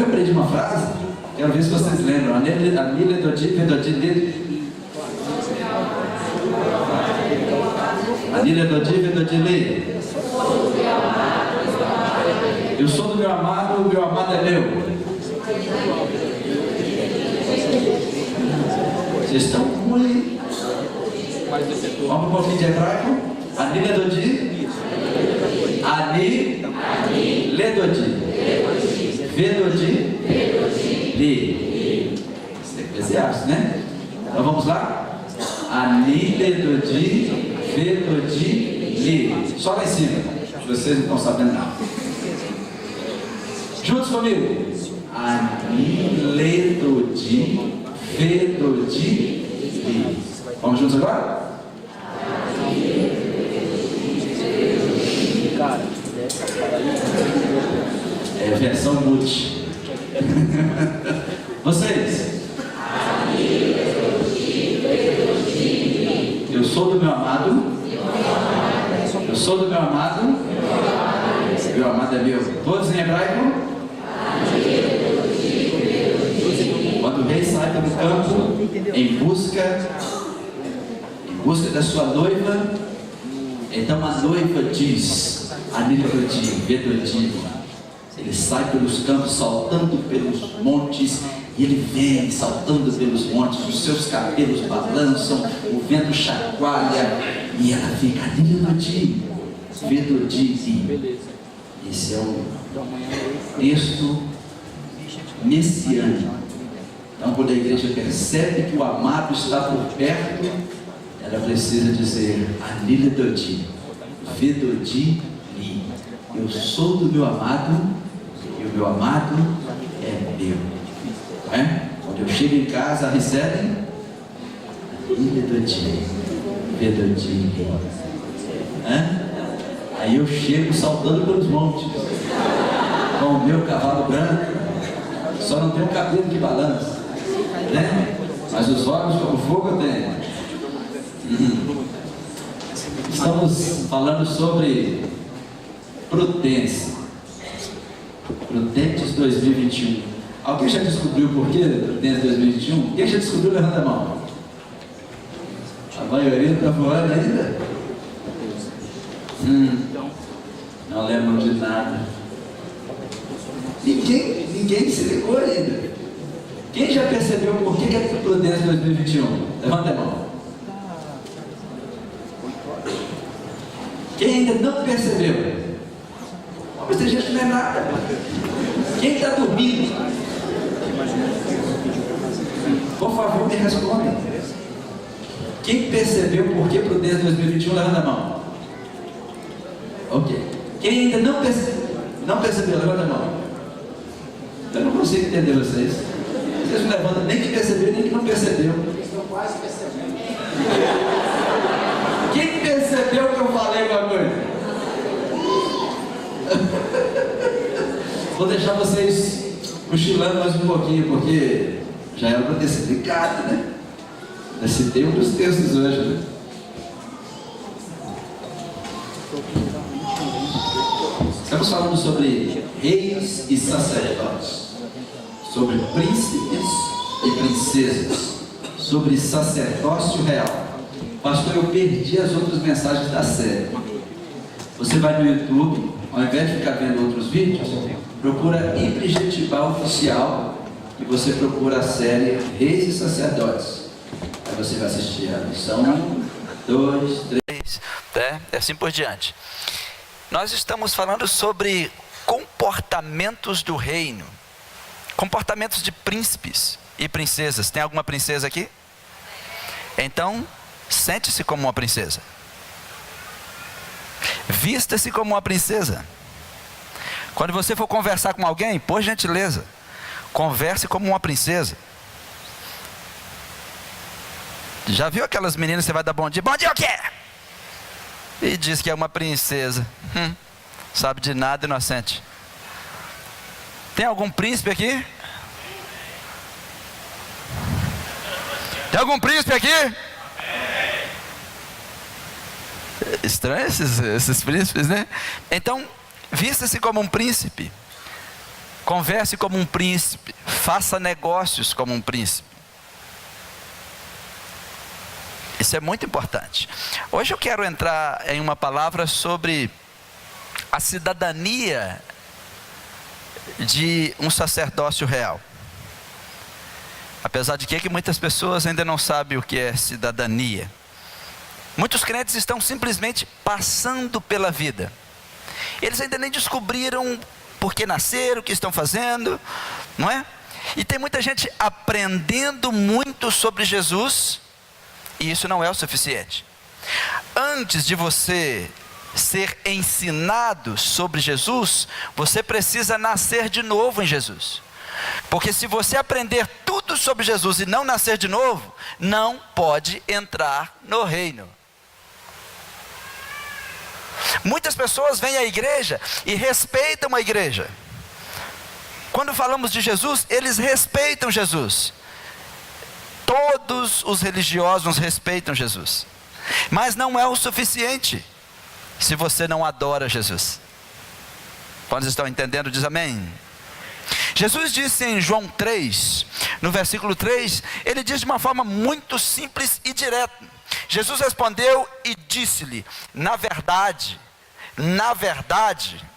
lembrei de uma frase, quero ver se vocês lembram. Anile dodi, vedodi, li. Anile dodi, vedodi, li. Eu sou do meu amado, o meu amado é meu. Vocês estão ruim. Vamos um pouquinho de hebraico. Anile dodi. Ani. Ledodi. Vedodi. Li. Isso é Eclesiastes, né? Então vamos lá? Ani, ledodi, vedodi, li. Só lá em cima. Vocês não estão sabendo nada. Juntos comigo. Ani, ledodi, vedodi, li. Vamos juntos agora? É versão multi. Vocês. Eu sou do meu amado. Eu sou do meu amado. Meu amado é meu. Todos em hebraico? Quando o rei sai pelo campo em busca da sua noiva, então a noiva diz: Anilododi, vedodi. Ele sai pelos campos, saltando pelos montes, e ele vem saltando pelos montes, os seus cabelos balançam, o vento chacoalha, e ela fica Anilododi, vedodi. Esse é o texto messiânico. Então, quando a igreja percebe que o amado está por perto, ela precisa dizer: Anilododi, vedodi li. Eu sou do meu amado e o meu amado é meu. Não é? Quando eu chego em casa, recebem Anilododi, vedodi li. Aí eu chego saltando pelos montes com o meu cavalo branco. Só não tem um cabelo que balança, né? Mas os olhos como fogo eu tenho. Estamos falando sobre Prudência. Prudentes 2021. Alguém já descobriu por que Prudência 2021? Quem já descobriu, levanta a mão. A maioria está voando ainda? Não lembram de nada. Ninguém se ligou ainda. Quem já percebeu por que é Prudência 2021? Levanta a mão. Quem ainda não percebeu? Mas tem gente que não é nada. Quem está dormindo? Por favor, me responda. Quem percebeu por que Prudência 2021? Levanta a mão. Ok. Quem ainda não percebeu, levanta a mão. Eu não consigo entender vocês. Vocês não levantam nem que percebeu, nem que não percebeu. Eles estão quase percebendo. Quem percebeu que eu falei alguma coisa? Vou deixar vocês cochilando mais um pouquinho, porque já era para ter sido ligado, né? Eu citei um dos textos hoje, né? Estamos falando sobre reis e sacerdotes, sobre príncipes e princesas, sobre sacerdócio real. Pastor, eu perdi as outras mensagens da série. Você vai no YouTube, ao invés de ficar vendo outros vídeos, procura Ibrijetibá Oficial e você procura a série Reis e Sacerdotes. Aí você vai assistir a lição 1, 2, 3, e assim por diante. Nós estamos falando sobre comportamentos do reino, comportamentos de príncipes e princesas. Tem alguma princesa aqui? Então, sente-se como uma princesa. Vista-se como uma princesa. Quando você for conversar com alguém, por gentileza, converse como uma princesa. Já viu aquelas meninas que você vai dar bom dia? Bom dia o quê? E diz que é uma princesa. Sabe de nada, inocente. Tem algum príncipe aqui? Tem algum príncipe aqui? Estranho esses príncipes, né? Então, vista-se como um príncipe. Converse como um príncipe, faça negócios como um príncipe. Isso é muito importante. Hoje eu quero entrar em uma palavra sobre a cidadania de um sacerdócio real. Apesar de que muitas pessoas ainda não sabem o que é cidadania. Muitos crentes estão simplesmente passando pela vida. Eles ainda nem descobriram por que nasceram, o que estão fazendo, não é? E tem muita gente aprendendo muito sobre Jesus, e isso não é o suficiente. Antes de você ser ensinado sobre Jesus, você precisa nascer de novo em Jesus. Porque se você aprender tudo sobre Jesus e não nascer de novo, não pode entrar no reino. Muitas pessoas vêm à igreja e respeitam a igreja. Quando falamos de Jesus, eles respeitam Jesus. Todos os religiosos respeitam Jesus. Mas não é o suficiente se você não adora Jesus. Quando estão entendendo, diz amém. Jesus disse em João 3, no versículo 3, ele diz de uma forma muito simples e direta. Jesus respondeu e disse-lhe: na verdade,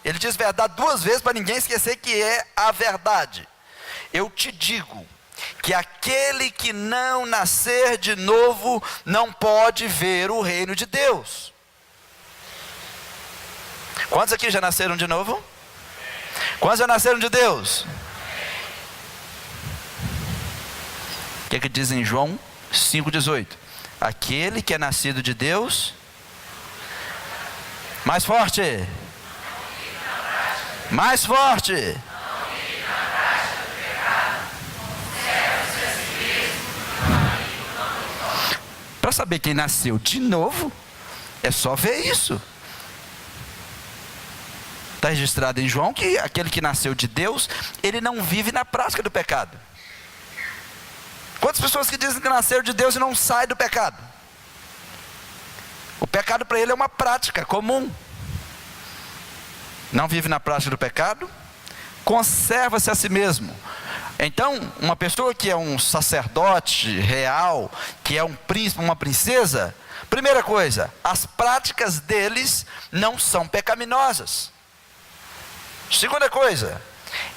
ele diz verdade duas vezes para ninguém esquecer que é a verdade. Eu te digo que aquele que não nascer de novo não pode ver o reino de Deus. Quantos aqui já nasceram de novo? Quantos já nasceram de Deus? O que é que diz em João 5,18? Aquele que é nascido de Deus, mais forte, mais forte, para saber quem nasceu de novo, é só ver isso. Está registrado em João que aquele que nasceu de Deus, ele não vive na prática do pecado. Quantas pessoas que dizem que nasceram de Deus e não saem do pecado? O pecado para ele é uma prática comum. Não vive na prática do pecado, conserva-se a si mesmo. Então, uma pessoa que é um sacerdote real, que é um príncipe, uma princesa, primeira coisa, as práticas deles não são pecaminosas. Segunda coisa,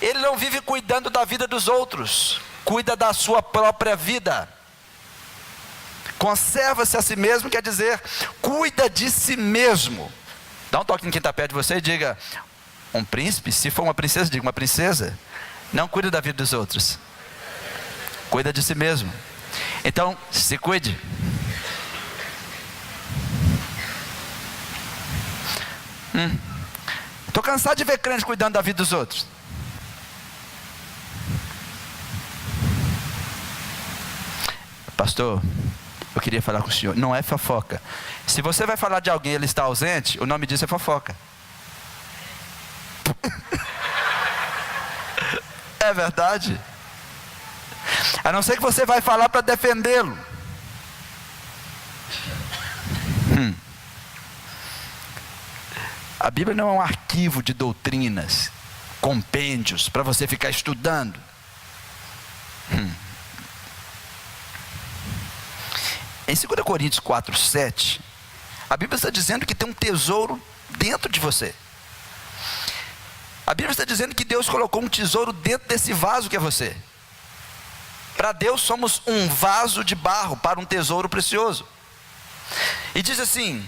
ele não vive cuidando da vida dos outros, cuida da sua própria vida. Conserva-se a si mesmo, quer dizer, cuida de si mesmo. Dá um toque em quem está perto de você e diga: um príncipe, se for uma princesa, diga uma princesa, não cuida da vida dos outros, cuida de si mesmo. Então, se cuide. Estou cansado de ver crente cuidando da vida dos outros. Pastor, eu queria falar com o senhor. Não é fofoca. Se você vai falar de alguém e ele está ausente, o nome disso é fofoca. É verdade. A não ser que você vai falar para defendê-lo. A Bíblia não é um arquivo de doutrinas, compêndios, para você ficar estudando. Em 2 Coríntios 4:7, a Bíblia está dizendo que tem um tesouro dentro de você. A Bíblia está dizendo que Deus colocou um tesouro dentro desse vaso que é você. Para Deus somos um vaso de barro para um tesouro precioso. E diz assim: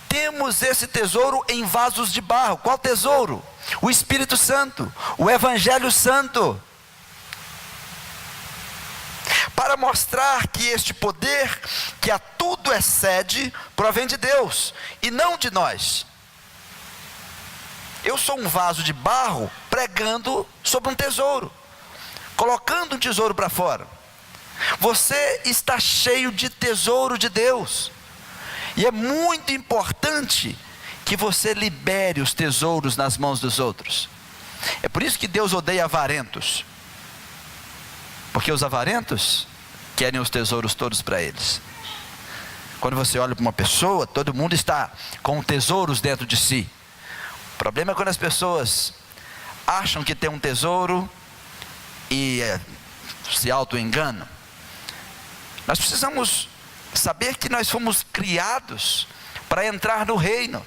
temos esse tesouro em vasos de barro. Qual tesouro? O Espírito Santo, o Evangelho Santo. Para mostrar que este poder, que a tudo excede, provém de Deus e não de nós. Eu sou um vaso de barro pregando sobre um tesouro, colocando um tesouro para fora. Você está cheio de tesouro de Deus. E é muito importante que você libere os tesouros nas mãos dos outros. É por isso que Deus odeia avarentos. Porque os avarentos querem os tesouros todos para eles. Quando você olha para uma pessoa, todo mundo está com tesouros dentro de si. O problema é quando as pessoas acham que tem um tesouro e se auto-enganam. Nós precisamos saber que nós fomos criados para entrar no reino.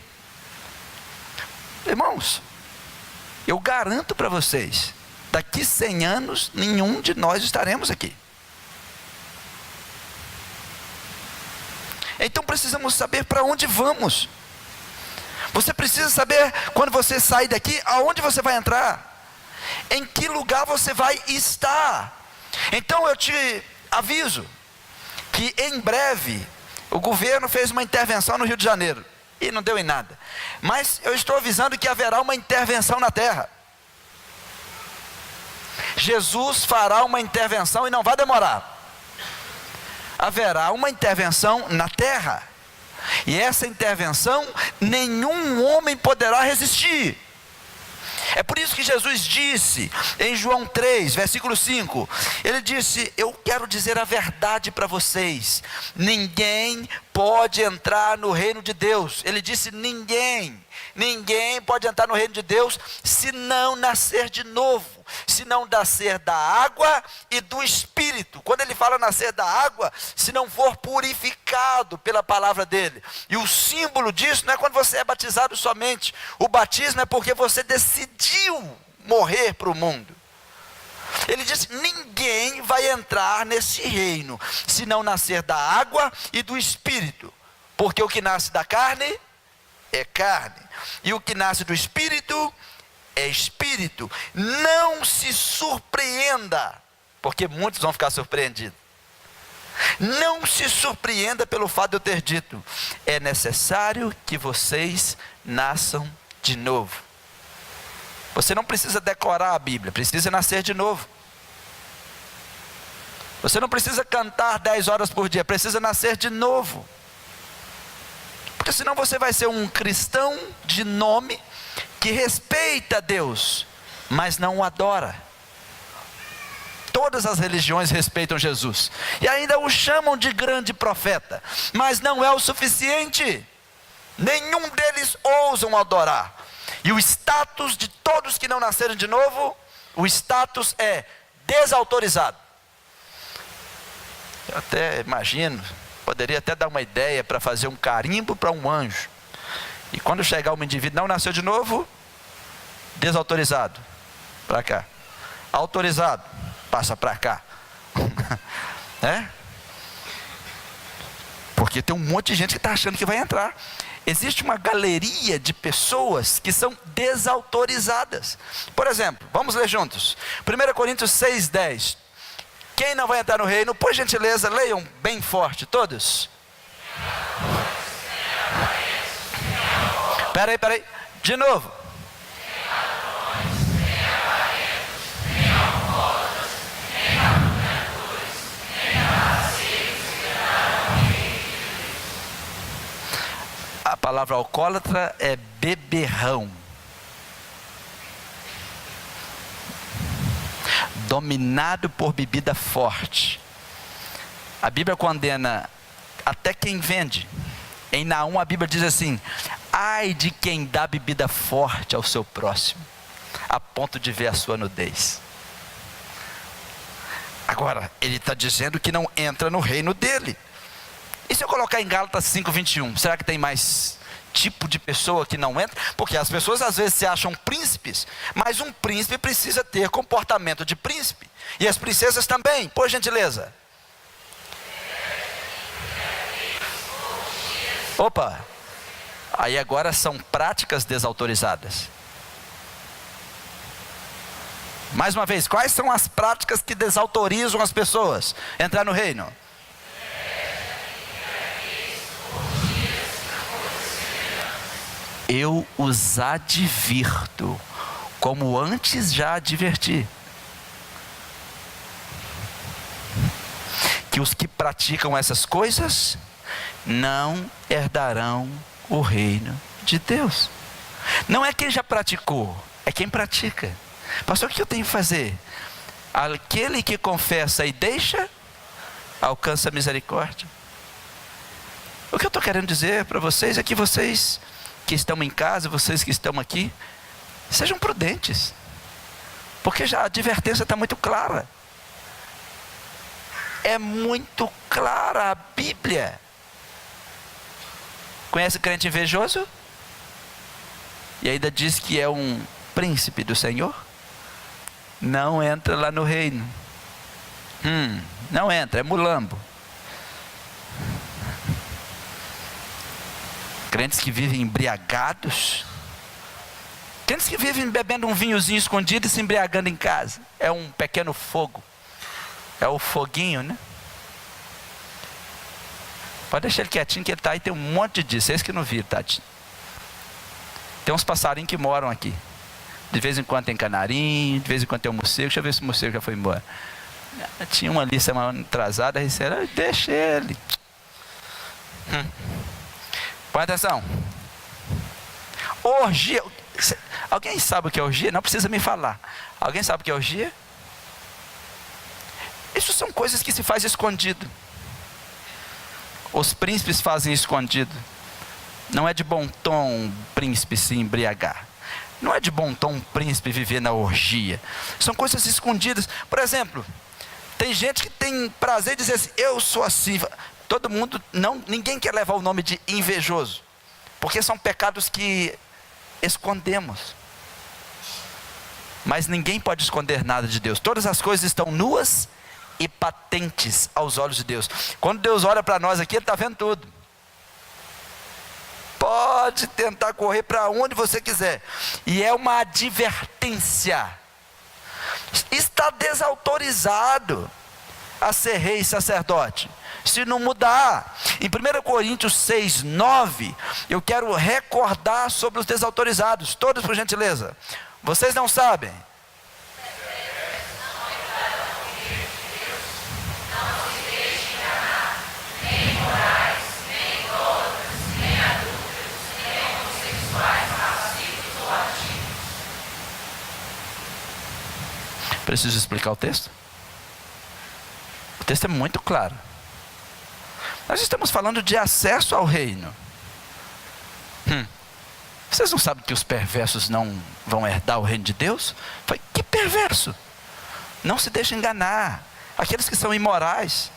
Irmãos, eu garanto para vocês, daqui 100 anos, nenhum de nós estaremos aqui. Então precisamos saber para onde vamos. Você precisa saber, quando você sair daqui, aonde você vai entrar, em que lugar você vai estar. Então eu te aviso, que em breve, o governo fez uma intervenção no Rio de Janeiro, e não deu em nada, mas eu estou avisando que haverá uma intervenção na terra. Jesus fará uma intervenção e não vai demorar. Haverá uma intervenção na terra, e essa intervenção nenhum homem poderá resistir. É por isso que Jesus disse em João 3, versículo 5, ele disse: eu quero dizer a verdade para vocês, ninguém pode entrar no reino de Deus. Ele disse: ninguém pode entrar no reino de Deus se não nascer de novo, se não nascer da água e do Espírito. Quando ele fala nascer da água, se não for purificado pela palavra dele. E o símbolo disso não é quando você é batizado somente, o batismo é porque você decidiu morrer para o mundo. Ele disse: ninguém vai entrar nesse reino se não nascer da água e do Espírito, porque o que nasce da carne é carne, e o que nasce do Espírito é Espírito. Não se surpreenda, porque muitos vão ficar surpreendidos. Não se surpreenda pelo fato de eu ter dito: é necessário que vocês nasçam de novo. Você não precisa decorar a Bíblia, precisa nascer de novo. Você não precisa cantar 10 horas por dia, precisa nascer de novo. Porque senão você vai ser um cristão de nome, que respeita Deus, mas não o adora. Todas as religiões respeitam Jesus, e ainda o chamam de grande profeta, mas não é o suficiente. Nenhum deles ousam adorar. E o status de todos que não nasceram de novo, o status é desautorizado. Eu até imagino, poderia até dar uma ideia para fazer um carimbo para um anjo. E quando chegar um indivíduo não nasceu de novo, desautorizado, para cá. Autorizado, passa para cá. Porque tem um monte de gente que está achando que vai entrar. Existe uma galeria de pessoas que são desautorizadas. Por exemplo, vamos ler juntos 1 Coríntios 6:10. Quem não vai entrar no reino, por gentileza, leiam bem forte, todos. Peraí, de novo. A palavra alcoólatra é beberrão. Dominado por bebida forte. A Bíblia condena até quem vende. Em Naum a Bíblia diz assim: ai de quem dá bebida forte ao seu próximo, a ponto de ver a sua nudez. Agora, ele está dizendo que não entra no reino dele. E se eu colocar em Gálatas 5:21, será que tem mais tipo de pessoa que não entra? Porque as pessoas às vezes se acham príncipes, mas um príncipe precisa ter comportamento de príncipe, e as princesas também, por gentileza. Opa, aí agora são práticas desautorizadas. Mais uma vez, quais são as práticas que desautorizam as pessoas a entrar no reino? Eu os advirto, como antes já adverti, que os que praticam essas coisas não herdarão o reino de Deus. Não é quem já praticou, é quem pratica. Pastor, o que eu tenho que fazer? Aquele que confessa e deixa, alcança a misericórdia. O que eu estou querendo dizer para vocês é que vocês que estão em casa, vocês que estão aqui, sejam prudentes. Porque já a advertência está muito clara. É muito clara a Bíblia. Conhece o crente invejoso? E ainda diz que é um príncipe do Senhor? Não entra lá no reino. Não entra, é mulambo. Crentes que vivem embriagados. Crentes que vivem bebendo um vinhozinho escondido e se embriagando em casa. É um pequeno fogo. É o foguinho, né? Pode deixar ele quietinho que ele está aí, tem um monte disso. Vocês que não viram, tadinho. Tem uns passarinhos que moram aqui. De vez em quando tem canarinho, de vez em quando tem um morcego. Deixa eu ver se o morcego já foi embora. Tinha uma ali semana atrasada, deixa ele. Presta atenção. Orgia. Alguém sabe o que é orgia? Não precisa me falar. Alguém sabe o que é orgia? Isso são coisas que se faz escondido. Os príncipes fazem escondido. Não é de bom tom um príncipe se embriagar. Não é de bom tom um príncipe viver na orgia. São coisas escondidas. Por exemplo, tem gente que tem prazer em dizer assim, eu sou assim. Todo mundo, ninguém quer levar o nome de invejoso. Porque são pecados que escondemos. Mas ninguém pode esconder nada de Deus. Todas as coisas estão nuas e patentes aos olhos de Deus. Quando Deus olha para nós aqui, Ele está vendo tudo. Pode tentar correr para onde você quiser. E é uma advertência. Está desautorizado a ser rei e sacerdote, se não mudar. Em 1 Coríntios 6, 9, eu quero recordar sobre os desautorizados. Todos, por gentileza. Vocês não sabem? Preciso explicar o texto? O texto é muito claro. Nós estamos falando de acesso ao reino. Vocês não sabem que os perversos não vão herdar o reino de Deus? Que perverso? Não se deixe enganar. Aqueles que são imorais.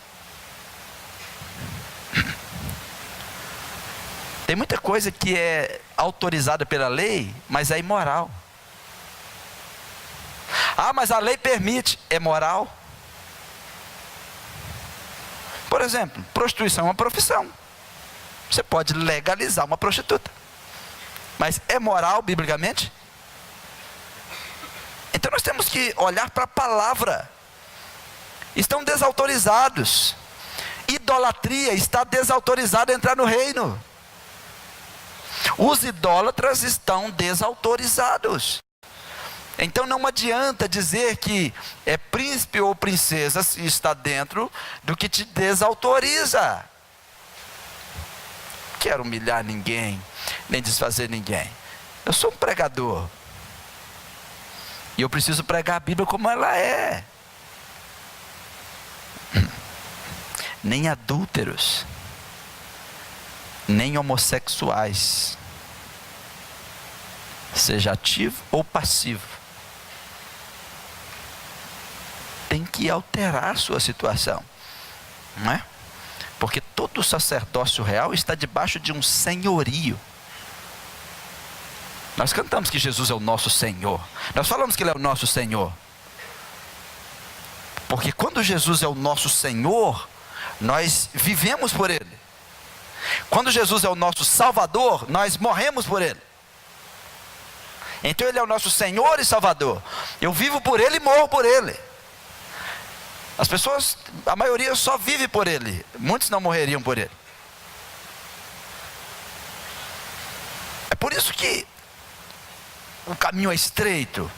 Tem muita coisa que é autorizada pela lei, mas é imoral. Mas a lei permite, é moral. Por exemplo, prostituição é uma profissão. Você pode legalizar uma prostituta. Mas é moral biblicamente? Então nós temos que olhar para a palavra. Estão desautorizados. Idolatria está desautorizada a entrar no reino. Os idólatras estão desautorizados. Então não adianta dizer que é príncipe ou princesa se está dentro do que te desautoriza. Quero humilhar ninguém, nem desfazer ninguém. Eu sou um pregador. E eu preciso pregar a Bíblia como ela é. Nem adúlteros, nem homossexuais, seja ativo ou passivo, tem que alterar a sua situação, não é? Porque todo sacerdócio real está debaixo de um senhorio. Nós cantamos que Jesus é o nosso Senhor. Nós falamos que Ele é o nosso Senhor. Porque quando Jesus é o nosso Senhor, nós vivemos por Ele. Quando Jesus é o nosso Salvador, nós morremos por Ele. Então Ele é o nosso Senhor e Salvador. Eu vivo por Ele e morro por Ele. As pessoas, a maioria só vive por Ele. Muitos não morreriam por Ele. É por isso que o caminho é estreito.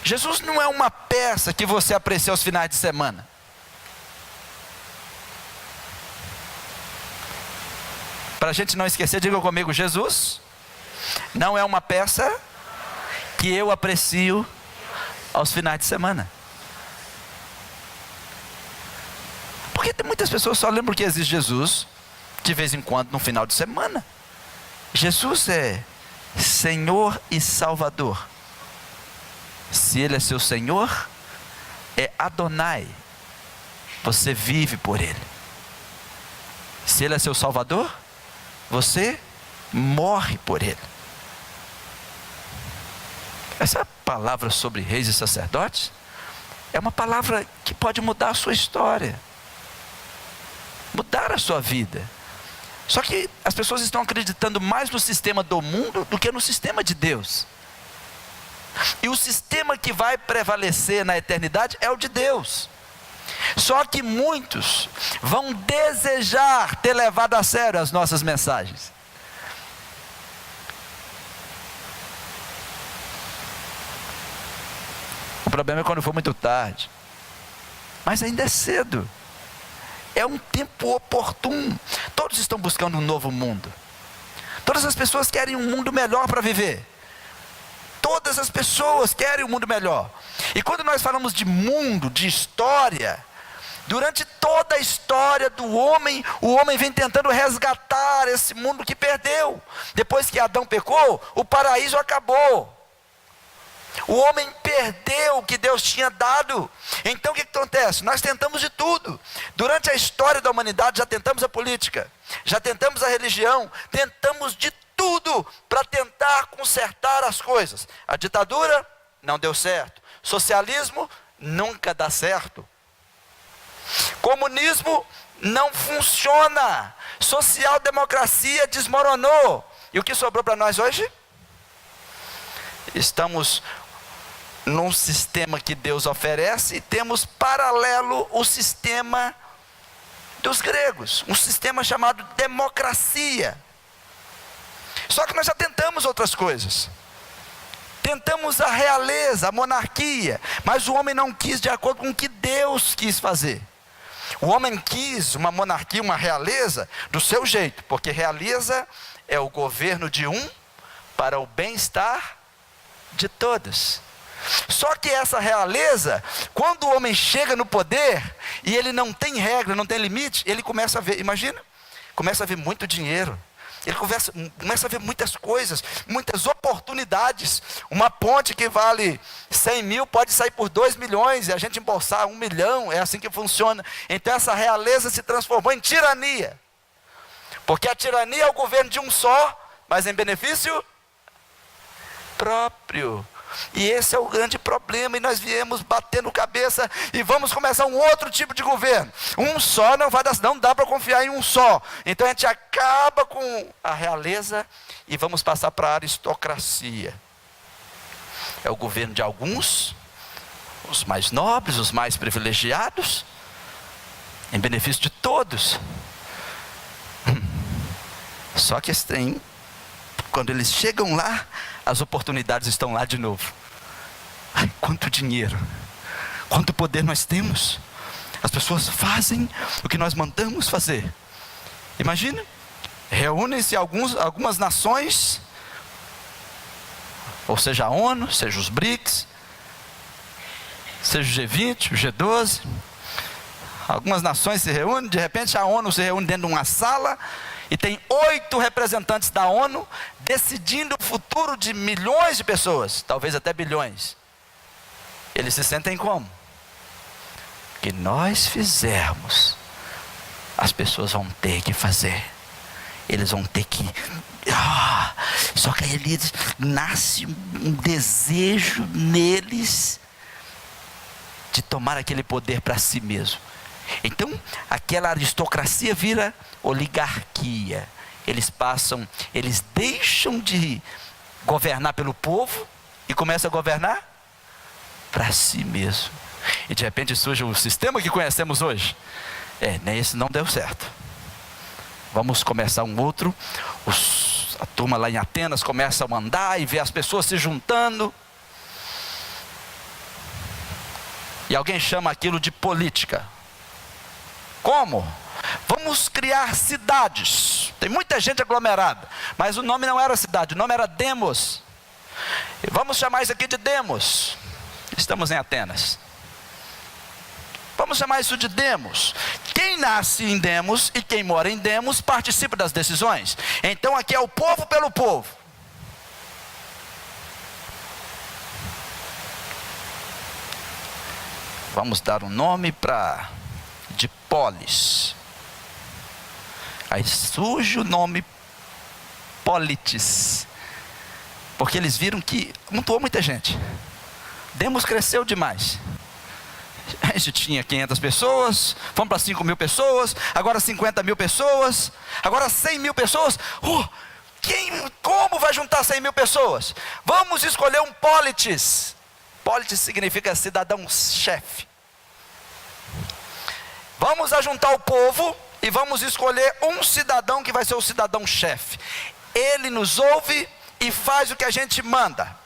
Jesus não é uma peça que você aprecia aos finais de semana. Para a gente não esquecer, diga comigo, Jesus não é uma peça que eu aprecio aos finais de semana. Porque tem muitas pessoas só lembram que existe Jesus de vez em quando no final de semana. Jesus é Senhor e Salvador. Se Ele é seu Senhor, é Adonai. Você vive por Ele. Se Ele é seu Salvador, você morre por Ele. Essa palavra sobre reis e sacerdotes é uma palavra que pode mudar a sua história, mudar a sua vida. Só que as pessoas estão acreditando mais no sistema do mundo do que no sistema de Deus. E o sistema que vai prevalecer na eternidade é o de Deus. Só que muitos vão desejar ter levado a sério as nossas mensagens. O problema é quando for muito tarde. Mas ainda é cedo. É um tempo oportuno. Todos estão buscando um novo mundo. Todas as pessoas querem um mundo melhor para viver. Todas as pessoas querem um mundo melhor. E quando nós falamos de mundo, de história, durante toda a história do homem, o homem vem tentando resgatar esse mundo que perdeu. Depois que Adão pecou, o paraíso acabou. O homem perdeu o que Deus tinha dado. Então o que acontece? Nós tentamos de tudo. Durante a história da humanidade já tentamos a política, já tentamos a religião, tentamos de tudo para tentar consertar as coisas. A ditadura não deu certo. Socialismo nunca dá certo. Comunismo não funciona. Social-democracia desmoronou. E o que sobrou para nós hoje? Estamos num sistema que Deus oferece e temos paralelo o sistema dos gregos, um sistema chamado democracia. Só que nós já tentamos outras coisas. Tentamos a realeza, a monarquia, mas o homem não quis de acordo com o que Deus quis fazer. O homem quis uma monarquia, uma realeza do seu jeito, porque realeza é o governo de um para o bem-estar de todos. Só que essa realeza, quando o homem chega no poder e ele não tem regra, não tem limite, ele começa a ver, imagina, começa a ver muito dinheiro. Ele começa a ver muitas coisas, muitas oportunidades. Uma ponte que vale 100 mil pode sair por 2 milhões e a gente embolsar 1 milhão, é assim que funciona. Então essa realeza se transformou em tirania. Porque a tirania é o governo de um só, mas em benefício próprio. E esse é o grande problema, e nós viemos batendo cabeça, e vamos começar um outro tipo de governo. Um só não dá para confiar em um só. Então a gente acaba com a realeza e vamos passar para a aristocracia. É o governo de alguns, os mais nobres, os mais privilegiados, em benefício de todos. Só que quando eles chegam lá, as oportunidades estão lá de novo. Ai, quanto dinheiro, quanto poder nós temos. As pessoas fazem o que nós mandamos fazer. Imagina, reúnem-se algumas nações, ou seja a ONU, seja os BRICS, seja o G20, o G12. Algumas nações se reúnem, de repente a ONU se reúne dentro de uma sala, e tem 8 representantes da ONU decidindo o futuro de milhões de pessoas, talvez até bilhões. Eles se sentem como? O que nós fizermos, as pessoas vão ter que fazer. Eles vão ter que... só que aí nasce um desejo neles de tomar aquele poder para si mesmo. Então, aquela aristocracia vira oligarquia. Eles deixam de governar pelo povo e começam a governar para si mesmo. E de repente surge o sistema que conhecemos hoje. Nem esse não deu certo. Vamos começar um outro. A turma lá em Atenas começa a mandar e vê as pessoas se juntando. E alguém chama aquilo de política. Como? Vamos criar cidades. Tem muita gente aglomerada, mas o nome não era cidade, o nome era Demos. E vamos chamar isso aqui de Demos. Estamos em Atenas. Vamos chamar isso de Demos. Quem nasce em Demos e quem mora em Demos participa das decisões. Então aqui é o povo pelo povo. vamos dar um nome de polis. Aí surge o nome Politis, porque eles viram que montou muita gente. Demos cresceu demais. A gente tinha 500 pessoas, fomos para 5 mil pessoas, agora 50 mil pessoas, agora 100 mil pessoas. Como vai juntar 100 mil pessoas? Vamos escolher um Politis. Politis significa cidadão-chefe. Vamos ajuntar o povo e vamos escolher um cidadão que vai ser o cidadão-chefe. Ele nos ouve e faz o que a gente manda.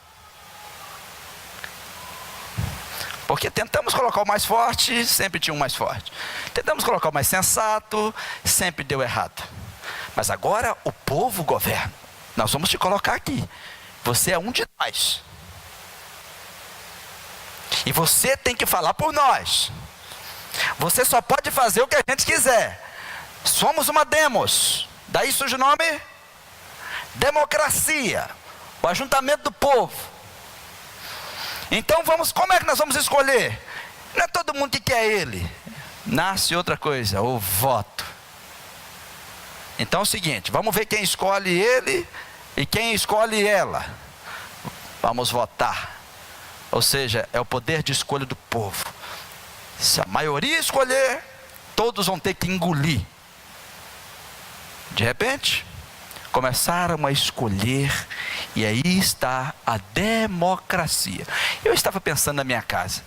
Porque tentamos colocar o mais forte, sempre tinha um mais forte. Tentamos colocar o mais sensato, sempre deu errado. Mas agora o povo governa. Nós vamos te colocar aqui. Você é um de nós. E você tem que falar por nós. Você só pode fazer o que a gente quiser. Somos uma demos. Daí surge o nome democracia. O ajuntamento do povo. Então como é que nós vamos escolher? Não é todo mundo que quer ele. Nasce outra coisa, o voto. Então é o seguinte, vamos ver quem escolhe ele e quem escolhe ela. Vamos votar. Ou seja, é o poder de escolha do povo. Se a maioria escolher, todos vão ter que engolir. De repente, começaram a escolher, e aí está a democracia. Eu estava pensando na minha casa.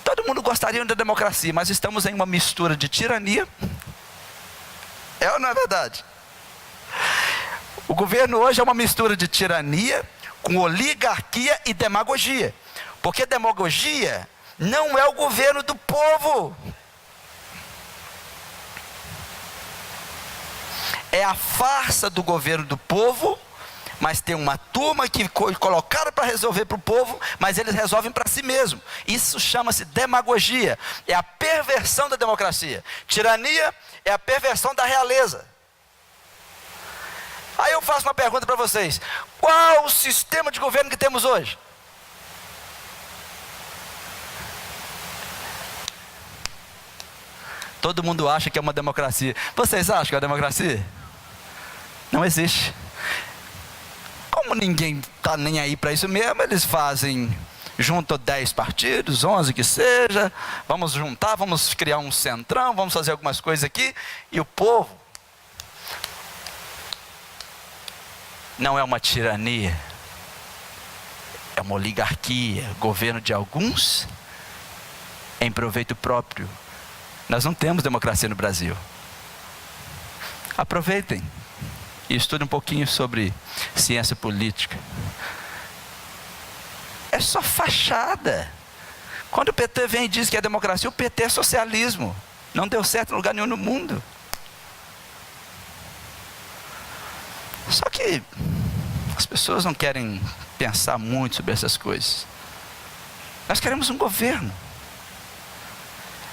Todo mundo gostaria da democracia, mas estamos em uma mistura de tirania. É ou não é verdade? O governo hoje é uma mistura de tirania com oligarquia e demagogia. Porque demagogia não é o governo do povo. É a farsa do governo do povo, mas tem uma turma que colocaram para resolver para o povo, mas eles resolvem para si mesmo. Isso chama-se demagogia. É a perversão da democracia. Tirania é a perversão da realeza. Aí eu faço uma pergunta para vocês: qual o sistema de governo que temos hoje? Todo mundo acha que é uma democracia. Vocês acham que é uma democracia? Não existe. Como ninguém está nem aí para isso mesmo, eles fazem, juntam 10 partidos, 11 que seja, vamos juntar, vamos criar um centrão, vamos fazer algumas coisas aqui, e o povo não é uma tirania, é uma oligarquia, governo de alguns em proveito próprio. Nós não temos democracia no Brasil. Aproveitem e estudem um pouquinho sobre ciência política. É só fachada. Quando o PT vem e diz que é democracia, o PT é socialismo. Não deu certo em lugar nenhum no mundo. Só que as pessoas não querem pensar muito sobre essas coisas. Nós queremos um governo.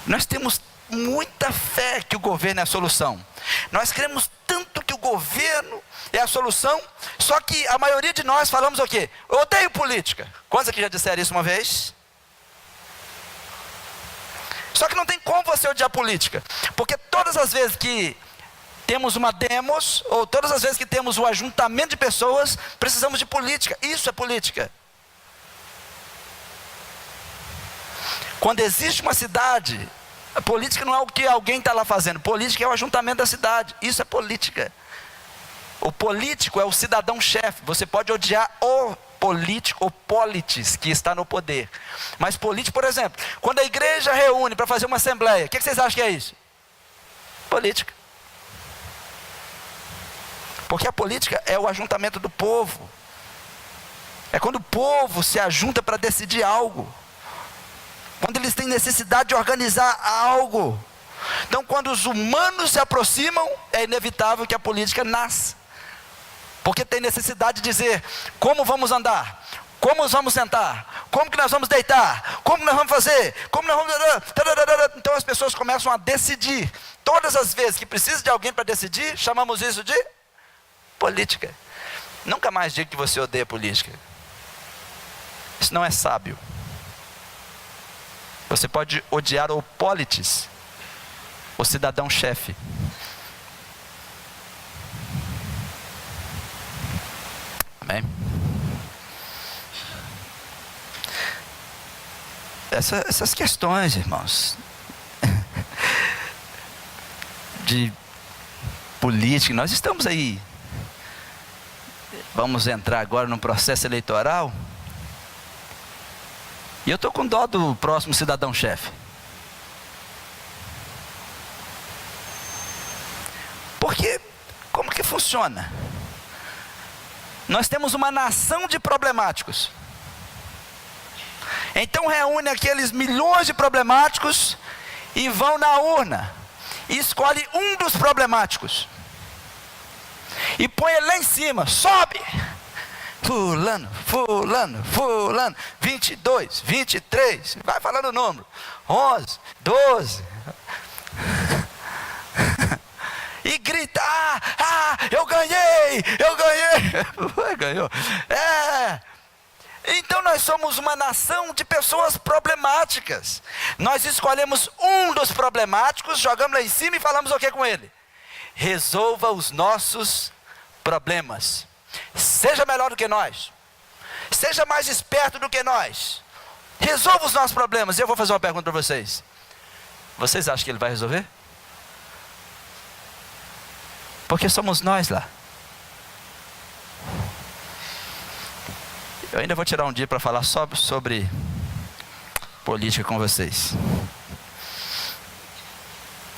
Nós temos muita fé que o governo é a solução. Nós queremos tanto que o governo é a solução, só que a maioria de nós falamos o quê? Eu odeio política. Quantos aqui já disseram isso uma vez? Só que não tem como você odiar política, porque todas as vezes que temos uma demos, ou todas as vezes que temos um ajuntamento de pessoas, precisamos de política. Isso é política. Quando existe uma cidade, a política não é o que alguém está lá fazendo. Política é o ajuntamento da cidade. Isso é política. O político é o cidadão-chefe. Você pode odiar o político, o politis, que está no poder. Mas político, por exemplo, quando a igreja reúne para fazer uma assembleia, o que vocês acham que é isso? Política. Porque a política é o ajuntamento do povo. É quando o povo se ajunta para decidir algo. Quando eles têm necessidade de organizar algo. Então, quando os humanos se aproximam, é inevitável que a política nasça. Porque tem necessidade de dizer como vamos andar, como nós vamos sentar, como que nós vamos deitar, como nós vamos fazer, como nós vamos... Então as pessoas começam a decidir. Todas as vezes que precisa de alguém para decidir, chamamos isso de política. Nunca mais diga que você odeia política. Isso não é sábio. Você pode odiar o politis, o cidadão-chefe. Amém? Essas questões, irmãos, de política, nós estamos aí, vamos entrar agora no processo eleitoral, e eu estou com dó do próximo cidadão-chefe. Porque, como que funciona? Nós temos uma nação de problemáticos. Então reúne aqueles milhões de problemáticos e vão na urna e escolhe um dos problemáticos e põe ele lá em cima, sobe. Fulano, fulano, fulano, 22, 23, vai falando o número, 11, 12. E grita, eu ganhei. Ganhou. Então nós somos uma nação de pessoas problemáticas. Nós escolhemos um dos problemáticos, jogamos lá em cima e falamos o que com ele? Resolva os nossos problemas. Seja melhor do que nós. Seja mais esperto do que nós. Resolva os nossos problemas. E eu vou fazer uma pergunta para vocês. Vocês acham que ele vai resolver? Porque somos nós lá. Eu ainda vou tirar um dia para falar só sobre política com vocês.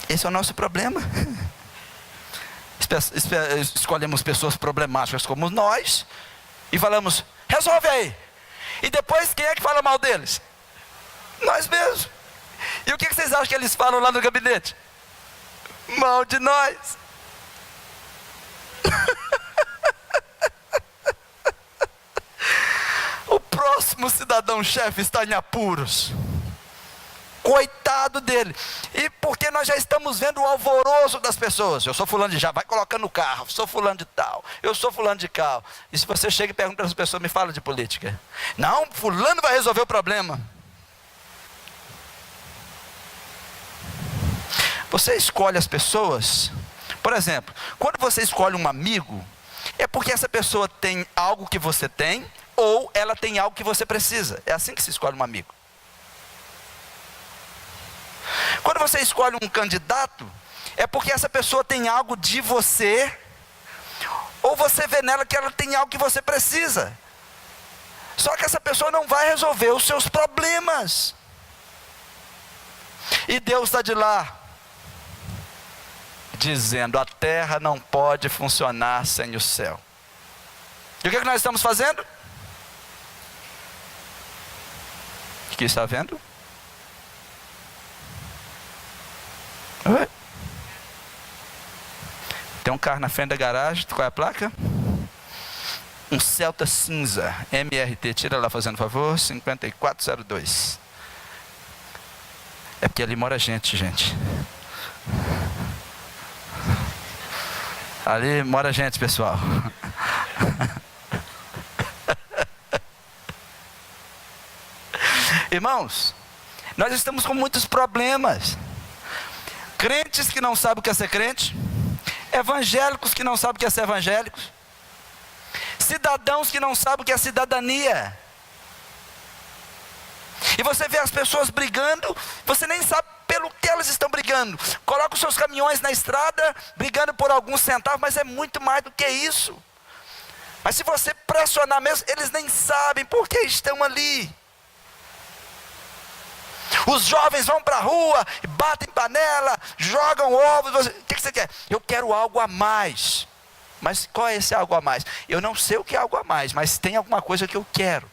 Esse é o nosso problema. Escolhemos pessoas problemáticas como nós e falamos, resolve aí. E depois quem é que fala mal deles? Nós mesmos. E o que vocês acham que eles falam lá no gabinete? Mal de nós. O próximo cidadão-chefe está em apuros. Coitado dele. E porque nós já estamos vendo o alvoroço das pessoas. Eu sou fulano de já, vai colocando no carro. Sou fulano de tal. Eu sou fulano de cal. E se você chega e pergunta para as pessoas, me fala de política. Não, fulano vai resolver o problema. Você escolhe as pessoas. Por exemplo, quando você escolhe um amigo, é porque essa pessoa tem algo que você tem, ou ela tem algo que você precisa. É assim que se escolhe um amigo. Quando você escolhe um candidato, é porque essa pessoa tem algo de você, ou você vê nela que ela tem algo que você precisa. Só que essa pessoa não vai resolver os seus problemas. E Deus está de lá, dizendo, a terra não pode funcionar sem o céu. E o que nós estamos fazendo? O que está vendo? Oi? Tem um carro na frente da garagem, qual é a placa? Um Celta cinza, MRT, tira lá fazendo favor, 5402. É porque ali mora gente. Ali mora gente, pessoal. Irmãos, nós estamos com muitos problemas. Crentes que não sabem o que é ser crente, evangélicos que não sabem o que é ser evangélicos, cidadãos que não sabem o que é cidadania. E você vê as pessoas brigando, você nem sabe pelo que elas estão brigando. Coloca os seus caminhões na estrada, brigando por alguns centavos, mas é muito mais do que isso. Mas se você pressionar mesmo, eles nem sabem por que estão ali. Os jovens vão para a rua, batem panela, jogam ovos. O que você quer? Eu quero algo a mais. Mas qual é esse algo a mais? Eu não sei o que é algo a mais, mas tem alguma coisa que eu quero.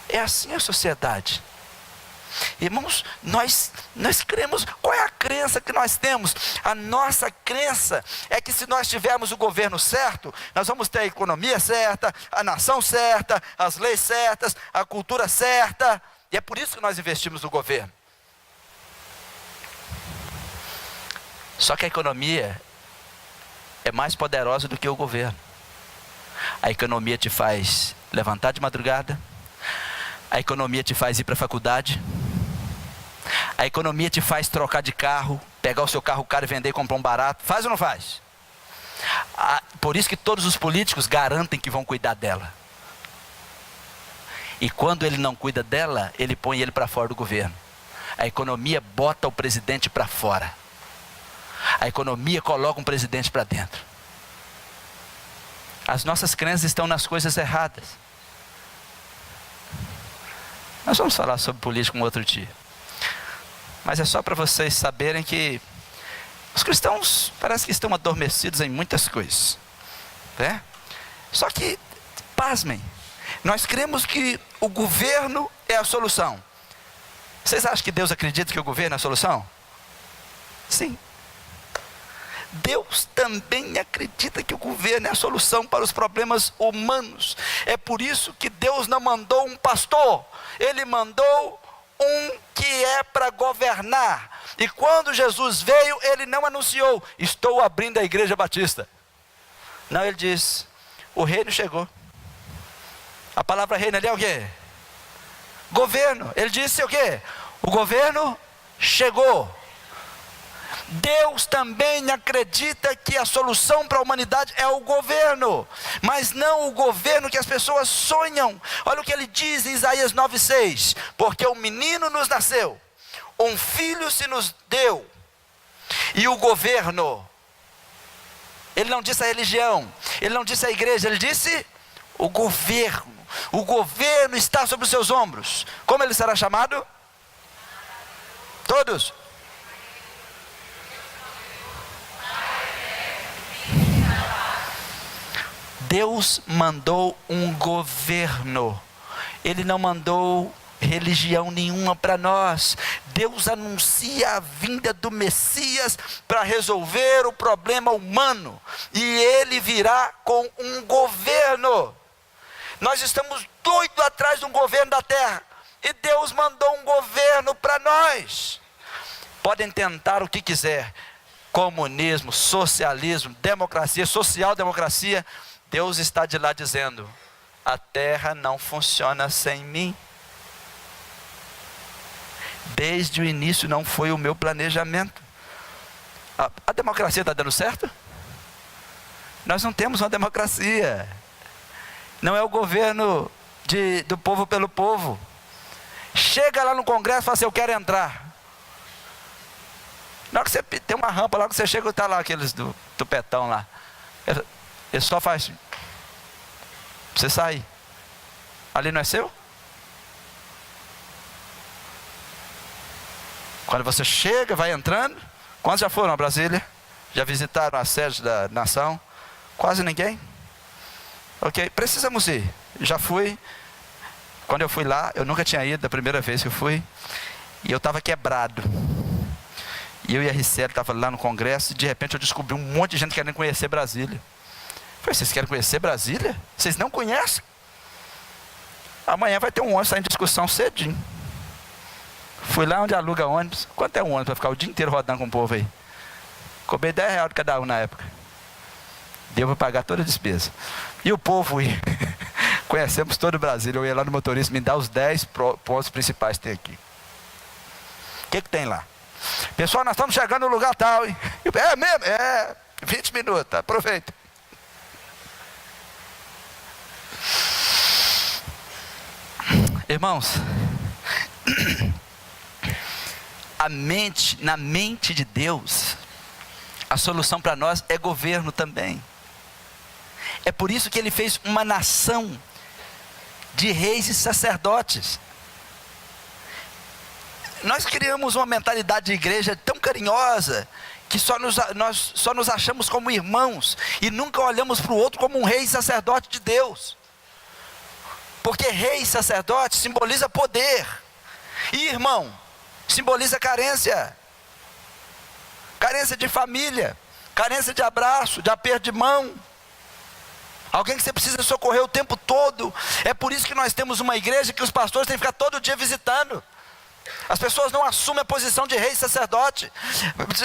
É assim a sociedade. Irmãos, nós cremos. Qual é a crença que nós temos? A nossa crença é que se nós tivermos o governo certo, nós vamos ter a economia certa, a nação certa, as leis certas, a cultura certa. E é por isso que nós investimos no governo. Só que a economia é mais poderosa do que o governo. A economia te faz levantar de madrugada. A economia te faz ir para a faculdade. A economia te faz trocar de carro, pegar o seu carro caro e vender e comprar um barato. Faz ou não faz? Por isso que todos os políticos garantem que vão cuidar dela. E quando ele não cuida dela, ele põe ele para fora do governo. A economia bota o presidente para fora. A economia coloca um presidente para dentro. As nossas crenças estão nas coisas erradas. Nós vamos falar sobre política um outro dia. Mas é só para vocês saberem que os cristãos parece que estão adormecidos em muitas coisas, né? Só que, pasmem, nós cremos que o governo é a solução. Vocês acham que Deus acredita que o governo é a solução? Sim. Deus também acredita que o governo é a solução para os problemas humanos. É por isso que Deus não mandou um pastor, Ele mandou um que é para governar. E quando Jesus veio, Ele não anunciou: estou abrindo a igreja batista. Não, Ele diz: o reino chegou. A palavra reino ali é o quê? Governo. Ele disse o quê? O governo chegou. Deus também acredita que a solução para a humanidade é o governo, mas não o governo que as pessoas sonham. Olha o que ele diz em Isaías 9,6: porque um menino nos nasceu, um filho se nos deu, e o governo, ele não disse a religião, ele não disse a igreja, ele disse o governo. O governo está sobre os seus ombros. Como ele será chamado? Todos. Deus mandou um governo. Ele não mandou religião nenhuma para nós. Deus anuncia a vinda do Messias para resolver o problema humano. E Ele virá com um governo. Nós estamos doidos atrás de um governo da terra. E Deus mandou um governo para nós. Podem tentar o que quiser. Comunismo, socialismo, democracia, social-democracia. Deus está de lá dizendo: a terra não funciona sem mim. Desde o início não foi o meu planejamento. A democracia está dando certo? Nós não temos uma democracia. Não é o governo do povo pelo povo. Chega lá no Congresso e fala assim: eu quero entrar. Na hora que você tem uma rampa lá, que você chega, está lá aqueles do tupetão lá. Ele só faz assim, você sair. Ali não é seu? Quando você chega, vai entrando. Quantos já foram a Brasília? Já visitaram a sede da nação? Quase ninguém? Ok, precisamos ir. Já fui. Quando eu fui lá, eu nunca tinha ido, da primeira vez que eu fui. E eu estava quebrado. E eu e a Ricele estavam lá no Congresso. E de repente eu descobri um monte de gente querendo conhecer Brasília. Falei: vocês querem conhecer Brasília? Vocês não conhecem? Amanhã vai ter um ônibus saindo em discussão cedinho. Fui lá onde aluga ônibus. Quanto é um ônibus para ficar o dia inteiro rodando com o povo aí? Cobrei R$10 de cada um na época. Deu para pagar toda a despesa. E o povo ia. Conhecemos todo o Brasil. Eu ia lá no motorista, me dá os 10 pontos principais que tem aqui. O que tem lá? Pessoal, nós estamos chegando no lugar tal, hein? É mesmo? É, 20 minutos, aproveita. Irmãos, na mente de Deus, a solução para nós é governo também. É por isso que Ele fez uma nação de reis e sacerdotes. Nós criamos uma mentalidade de igreja tão carinhosa, que nós só nos achamos como irmãos, e nunca olhamos para o outro como um rei e sacerdote de Deus. Porque rei e sacerdote simboliza poder, e irmão simboliza carência. Carência de família, carência de abraço, de aperto de mão. Alguém que você precisa socorrer o tempo todo. É por isso que nós temos uma igreja que os pastores têm que ficar todo dia visitando. As pessoas não assumem a posição de rei e sacerdote.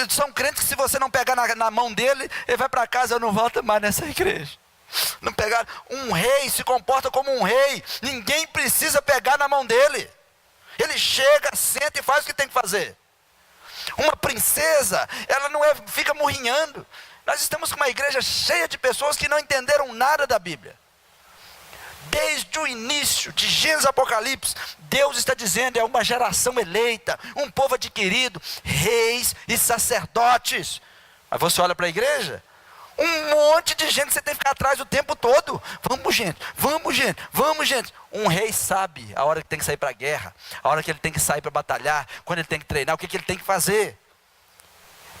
São crentes que, se você não pegar na mão dele, ele vai para casa: eu não volto mais nessa igreja. Não pegar. Um rei se comporta como um rei. Ninguém precisa pegar na mão dele. Ele chega, senta e faz o que tem que fazer. Uma princesa, ela não fica murrinhando. Nós estamos com uma igreja cheia de pessoas que não entenderam nada da Bíblia. Desde o início, de Gênesis a Apocalipse, Deus está dizendo, é uma geração eleita, um povo adquirido, reis e sacerdotes. Mas você olha para a igreja, um monte de gente, você tem que ficar atrás o tempo todo. Vamos gente, vamos gente, vamos gente. Um rei sabe a hora que tem que sair para a guerra, a hora que ele tem que sair para batalhar, quando ele tem que treinar, o que ele tem que fazer.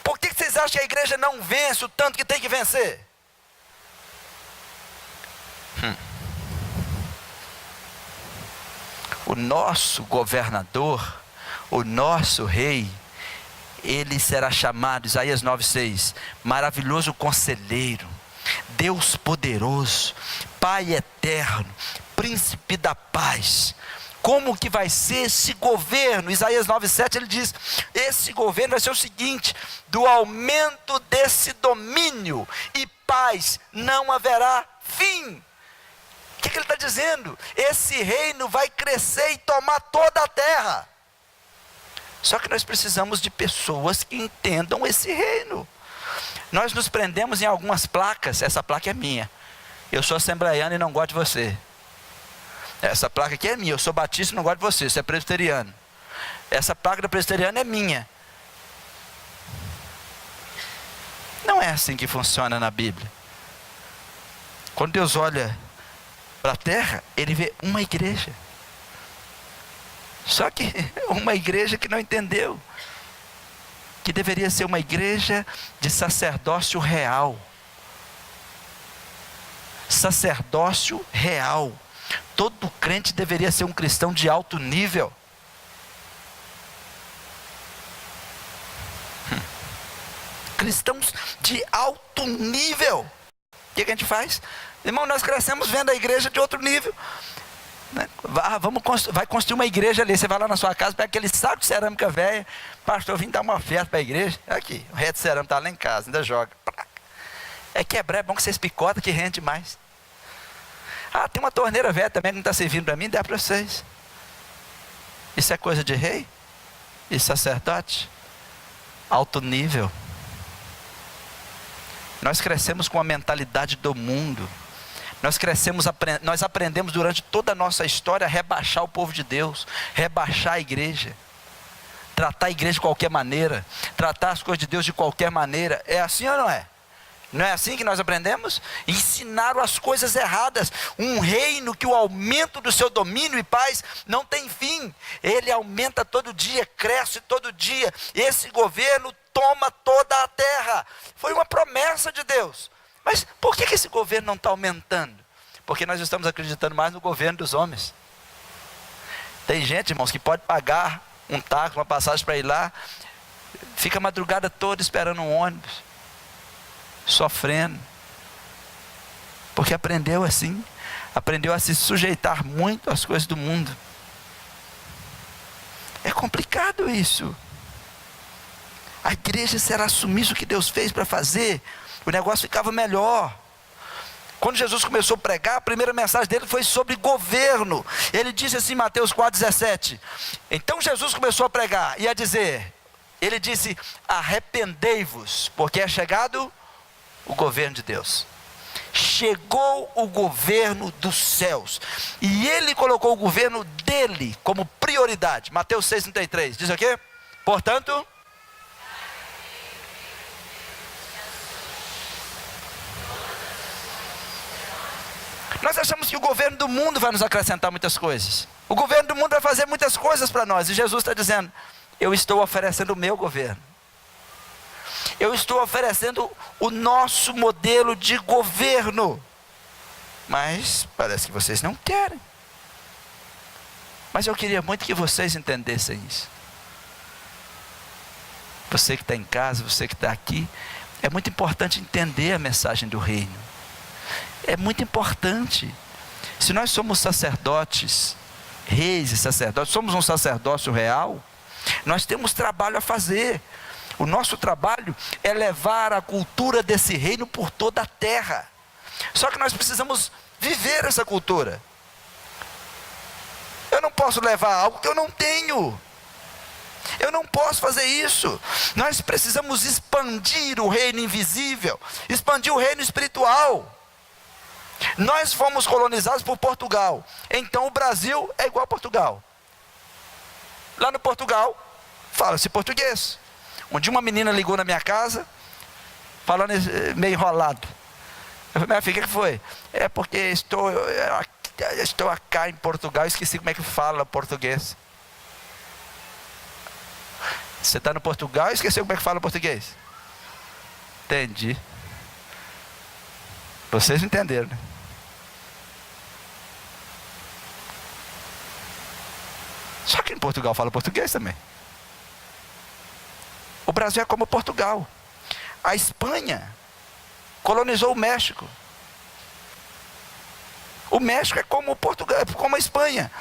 Por que vocês acham que a igreja não vence o tanto que tem que vencer? O nosso governador, o nosso rei, ele será chamado, Isaías 9,6, maravilhoso conselheiro, Deus poderoso, Pai eterno, príncipe da paz. Como que vai ser esse governo? Isaías 9,7 ele diz, esse governo vai ser o seguinte, do aumento desse domínio e paz não haverá fim. O que ele está dizendo? Esse reino vai crescer e tomar toda a terra. Só que nós precisamos de pessoas que entendam esse reino. Nós nos prendemos em algumas placas. Essa placa é minha. Eu sou assembleiano e não gosto de você. Essa placa aqui é minha. Eu sou batista e não gosto de você. Você é presbiteriano. Essa placa do presbiteriano é minha. Não é assim que funciona na Bíblia. Quando Deus olha para a terra, ele vê uma igreja. Só que uma igreja que não entendeu que deveria ser uma igreja de sacerdócio real. Sacerdócio real. Todo crente deveria ser um cristão de alto nível. Cristãos de alto nível. O que a gente faz? Irmão, nós crescemos vendo a igreja de outro nível. Vai construir uma igreja ali. Você vai lá na sua casa, pega aquele saco de cerâmica velha. Pastor, vim dar uma oferta para a igreja. Aqui, o resto de cerâmica está lá em casa, ainda joga. É quebrar, é bom que vocês picotam, que rende mais. Ah, tem uma torneira velha também que não está servindo para mim, dá para vocês. Isso é coisa de rei? E sacerdote? Alto nível. Nós crescemos com a mentalidade do mundo. Nós aprendemos durante toda a nossa história a rebaixar o povo de Deus, rebaixar a igreja, tratar a igreja de qualquer maneira, tratar as coisas de Deus de qualquer maneira. É assim ou não é? Não é assim que nós aprendemos? Ensinaram as coisas erradas. Um reino que o aumento do seu domínio e paz não tem fim. Ele aumenta todo dia, cresce todo dia. Esse governo toma toda a terra. Foi uma promessa de Deus. Mas por que esse governo não está aumentando? Porque nós estamos acreditando mais no governo dos homens. Tem gente, irmãos, que pode pagar um táxi, uma passagem para ir lá, fica a madrugada toda esperando um ônibus, sofrendo, porque aprendeu assim, aprendeu a se sujeitar muito às coisas do mundo. É complicado isso. A igreja será submissa o que Deus fez para fazer, o negócio ficava melhor. Quando Jesus começou a pregar, a primeira mensagem dele foi sobre governo. Ele disse assim em Mateus 4,17. Então Jesus começou a pregar e a dizer, ele disse, arrependei-vos, porque é chegado o governo de Deus. Chegou o governo dos céus. E ele colocou o governo dele como prioridade. Mateus 6,33. Diz o quê? Portanto, nós achamos que o governo do mundo vai nos acrescentar muitas coisas. O governo do mundo vai fazer muitas coisas para nós. E Jesus está dizendo, eu estou oferecendo o meu governo. Eu estou oferecendo o nosso modelo de governo. Mas parece que vocês não querem. Mas eu queria muito que vocês entendessem isso. Você que está em casa, você que está aqui, é muito importante entender a mensagem do reino. É muito importante. Se nós somos sacerdotes, reis e sacerdotes, somos um sacerdócio real, nós temos trabalho a fazer. O nosso trabalho é levar a cultura desse reino por toda a terra. Só que nós precisamos viver essa cultura. Eu não posso levar algo que eu não tenho. Eu não posso fazer isso. Nós precisamos expandir o reino invisível, expandir o reino espiritual. Nós fomos colonizados por Portugal, então o Brasil é igual a Portugal. Lá no Portugal, fala-se português. Um dia uma menina ligou na minha casa, falando meio enrolado. Eu falei, minha filha, o que foi? É porque estou aqui em Portugal, esqueci como é que fala português. Você está no Portugal e esqueceu como é que fala português? Entendi. Vocês entenderam, né? Só que em Portugal fala português também. O Brasil é como Portugal. A Espanha colonizou o México. O México é como Portugal, é como a Espanha.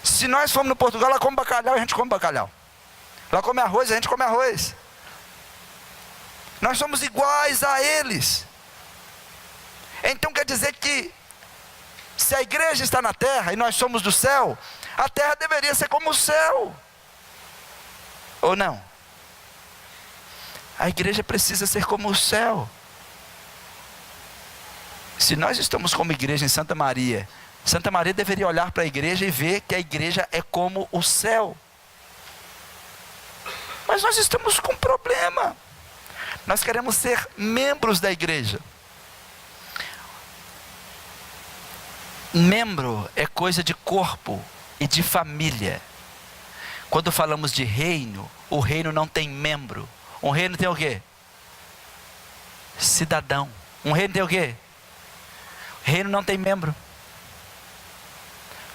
Se nós formos no Portugal, lá come bacalhau, a gente come bacalhau. Lá come arroz, a gente come arroz. Nós somos iguais a eles. Então quer dizer que se a igreja está na terra e nós somos do céu, a terra deveria ser como o céu. Ou não? A igreja precisa ser como o céu. Se nós estamos como igreja em Santa Maria deveria olhar para a igreja e ver que a igreja é como o céu. Mas nós estamos com um problema. Nós queremos ser membros da igreja. Membro é coisa de corpo e de família. Quando falamos de reino, o reino não tem membro. Um reino tem o quê? Cidadão. Um reino tem o quê? Reino não tem membro.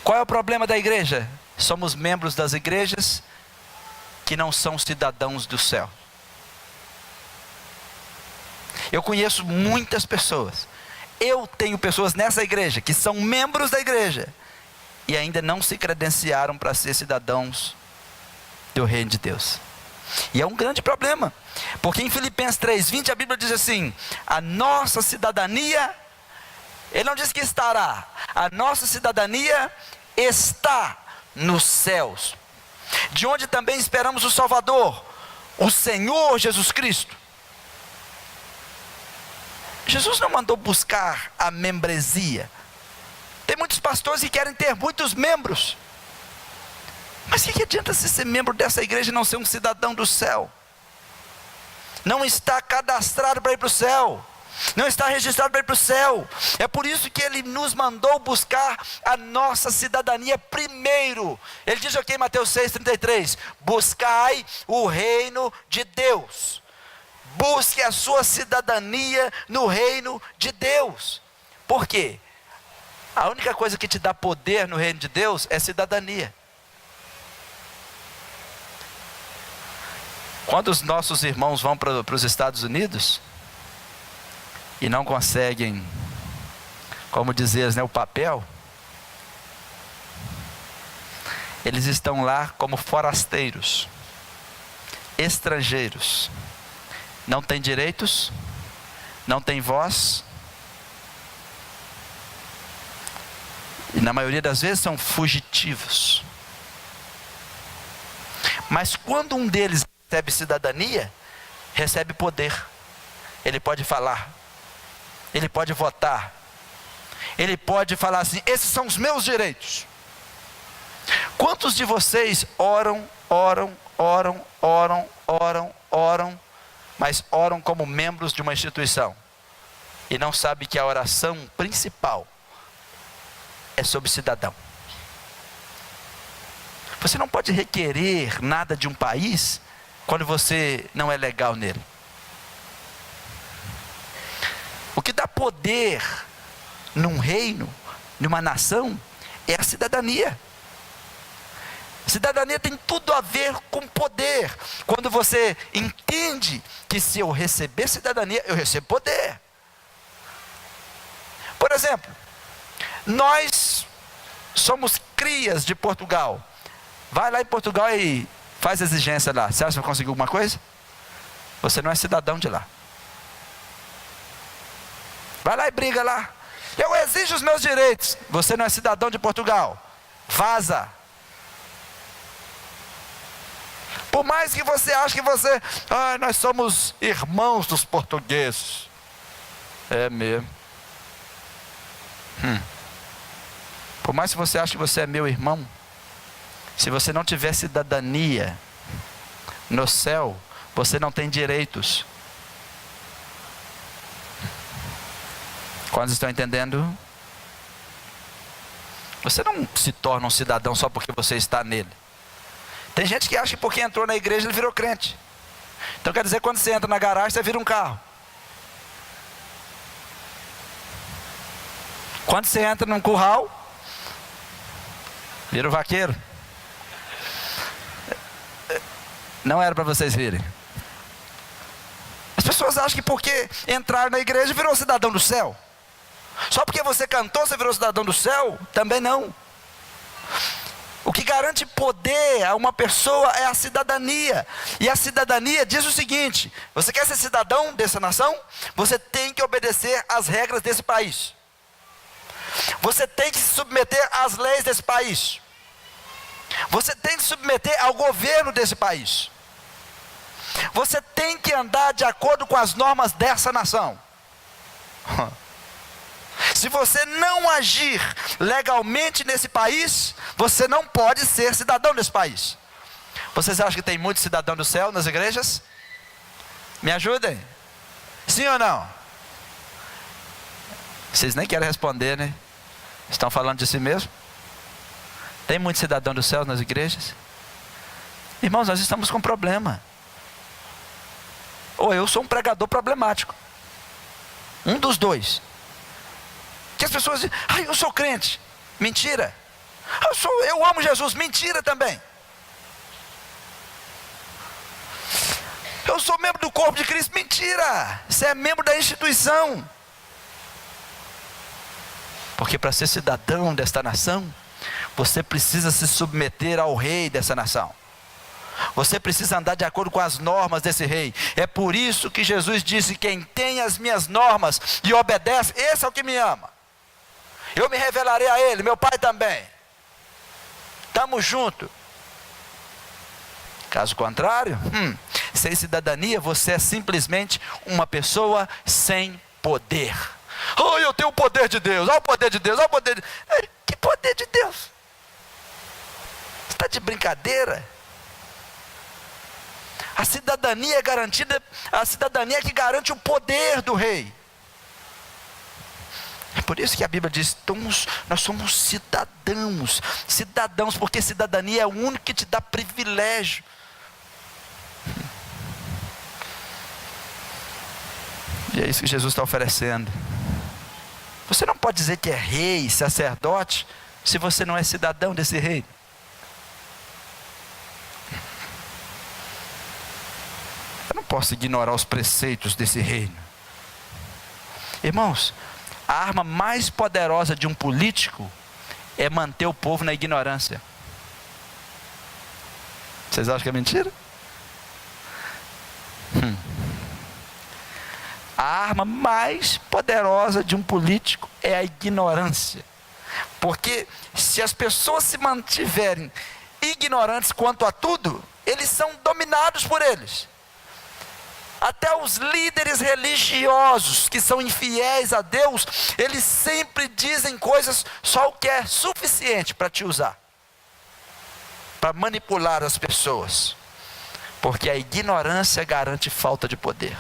Qual é o problema da igreja? Somos membros das igrejas que não são cidadãos do céu. Eu conheço muitas pessoas. Eu tenho pessoas nessa igreja que são membros da igreja e ainda não se credenciaram para ser cidadãos do reino de Deus. E é um grande problema, porque em Filipenses 3:20 a Bíblia diz assim: a nossa cidadania, ele não diz que estará, a nossa cidadania está nos céus, de onde também esperamos o Salvador, o Senhor Jesus Cristo. Jesus não mandou buscar a membresia. Tem muitos pastores que querem ter muitos membros. Mas o que adianta se ser membro dessa igreja e não ser um cidadão do céu? Não está cadastrado para ir para o céu. Não está registrado para ir para o céu. É por isso que ele nos mandou buscar a nossa cidadania primeiro. Ele diz aqui em Mateus 6,33: buscai o reino de Deus. Busque a sua cidadania no reino de Deus. Por quê? A única coisa que te dá poder no reino de Deus é cidadania. Quando os nossos irmãos vão para os Estados Unidos e não conseguem, como dizer, né, o papel, eles estão lá como forasteiros, estrangeiros, não têm direitos, não têm voz, e na maioria das vezes são fugitivos. Mas quando um deles recebe cidadania, recebe poder. Ele pode falar, ele pode votar, ele pode falar assim: esses são os meus direitos. Quantos de vocês oram, mas oram como membros de uma instituição e não sabem que a oração principal é sobre cidadão? Você não pode requerer nada de um país quando você não é legal nele. O que dá poder num reino, numa nação, é a cidadania. Cidadania tem tudo a ver com poder. Quando você entende que se eu receber cidadania, eu recebo poder. Por exemplo, nós somos crias de Portugal. Vai lá em Portugal e faz exigência lá. Você acha que vai conseguir alguma coisa? Você não é cidadão de lá. Vai lá e briga lá. Eu exijo os meus direitos. Você não é cidadão de Portugal. Vaza. Por mais que você ache que nós somos irmãos dos portugueses. É mesmo. Por mais que você ache que você é meu irmão, se você não tiver cidadania no céu, você não tem direitos. Quantos estão entendendo? Você não se torna um cidadão só porque você está nele. Tem gente que acha que porque entrou na igreja ele virou crente. Então quer dizer, quando você entra na garagem, você vira um carro. Quando você entra num curral, vira o vaqueiro. Não era para vocês virem. As pessoas acham que porque entrar na igreja virou cidadão do céu. Só porque você cantou, você virou cidadão do céu? Também não. O que garante poder a uma pessoa é a cidadania. E a cidadania diz o seguinte: você quer ser cidadão dessa nação? Você tem que obedecer às regras desse país. Você tem que se submeter às leis desse país. Você tem que se submeter ao governo desse país. Você tem que andar de acordo com as normas dessa nação. Se você não agir legalmente nesse país, você não pode ser cidadão desse país. Vocês acham que tem muito cidadão do céu nas igrejas? Me ajudem. Sim ou não? Vocês nem querem responder, né? Estão falando de si mesmo? Tem muito cidadão do céu nas igrejas? Irmãos, nós estamos com um problema. Ou eu sou um pregador problemático. Um dos dois. Que as pessoas dizem: eu sou crente. Mentira. Eu amo Jesus. Mentira também. Eu sou membro do corpo de Cristo. Mentira. Você é membro da instituição. Porque para ser cidadão desta nação, você precisa se submeter ao rei dessa nação. Você precisa andar de acordo com as normas desse rei. É por isso que Jesus disse: quem tem as minhas normas e obedece, esse é o que me ama. Eu me revelarei a ele, meu pai também. Estamos juntos. Caso contrário, sem cidadania, você é simplesmente uma pessoa sem poder. Eu tenho o poder de Deus. Olha o poder de Deus, olha o poder de Deus. Que poder de Deus? Você está de brincadeira? A cidadania é garantida, a cidadania é que garante o poder do rei. É por isso que a Bíblia diz: nós somos cidadãos, porque cidadania é o único que te dá privilégio. E é isso que Jesus está oferecendo. Você não pode dizer que é rei, sacerdote, se você não é cidadão desse reino. Eu não posso ignorar os preceitos desse reino. Irmãos, a arma mais poderosa de um político é manter o povo na ignorância. Vocês acham que é mentira? A arma mais poderosa de um político é a ignorância. Porque se as pessoas se mantiverem ignorantes quanto a tudo, eles são dominados por eles. Até os líderes religiosos que são infiéis a Deus, eles sempre dizem coisas só o que é suficiente para te usar, para manipular as pessoas. Porque a ignorância garante falta de poder.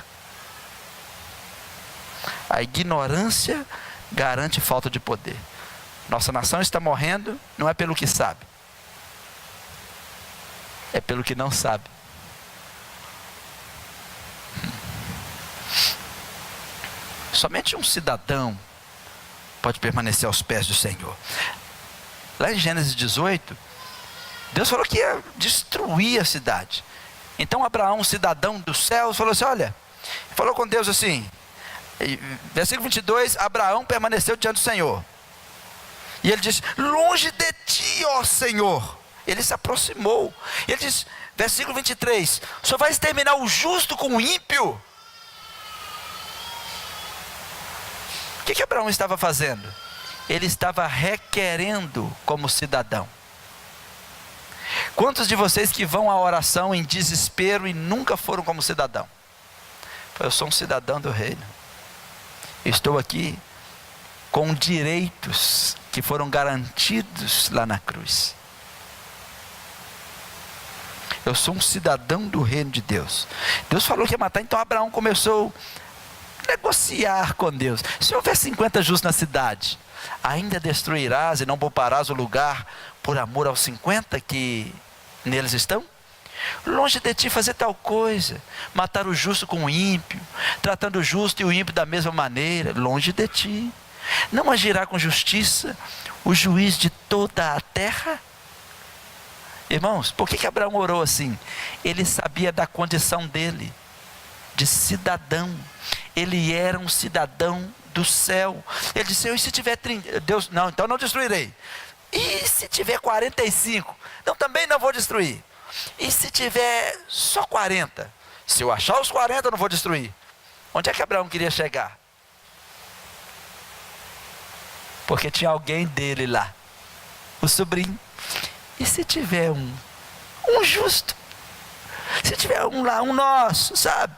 A ignorância garante falta de poder. Nossa nação está morrendo, não é pelo que sabe, é pelo que não sabe. Somente um cidadão pode permanecer aos pés do Senhor. Lá em Gênesis 18, Deus falou que ia destruir a cidade. Então Abraão, cidadão dos céus, falou assim: falou com Deus assim, versículo 22, Abraão permaneceu diante do Senhor. E ele disse: longe de ti, ó Senhor. Ele se aproximou. E ele diz, versículo 23, o Senhor vai exterminar o justo com o ímpio? O que Abraão estava fazendo? Ele estava requerendo como cidadão. Quantos de vocês que vão à oração em desespero e nunca foram como cidadão? Eu sou um cidadão do reino. Estou aqui com direitos que foram garantidos lá na cruz. Eu sou um cidadão do reino de Deus. Deus falou que ia matar, então Abraão começou a negociar com Deus. Se houver 50 justos na cidade, ainda destruirás e não pouparás o lugar por amor aos 50 que neles estão? Longe de ti fazer tal coisa, matar o justo com o ímpio, tratando o justo e o ímpio da mesma maneira, longe de ti. Não agirá com justiça o juiz de toda a terra? Irmãos, por que Abraão orou assim? Ele sabia da condição dele, de cidadão. Ele era um cidadão do céu. Ele disse, e se tiver 30? Deus, não, então não destruirei. E se tiver 45? Então também não vou destruir. E se tiver só 40? Se eu achar os 40, eu não vou destruir. Onde é que Abraão queria chegar? Porque tinha alguém dele lá, o sobrinho. E se tiver um justo? Se tiver um lá, um nosso, sabe?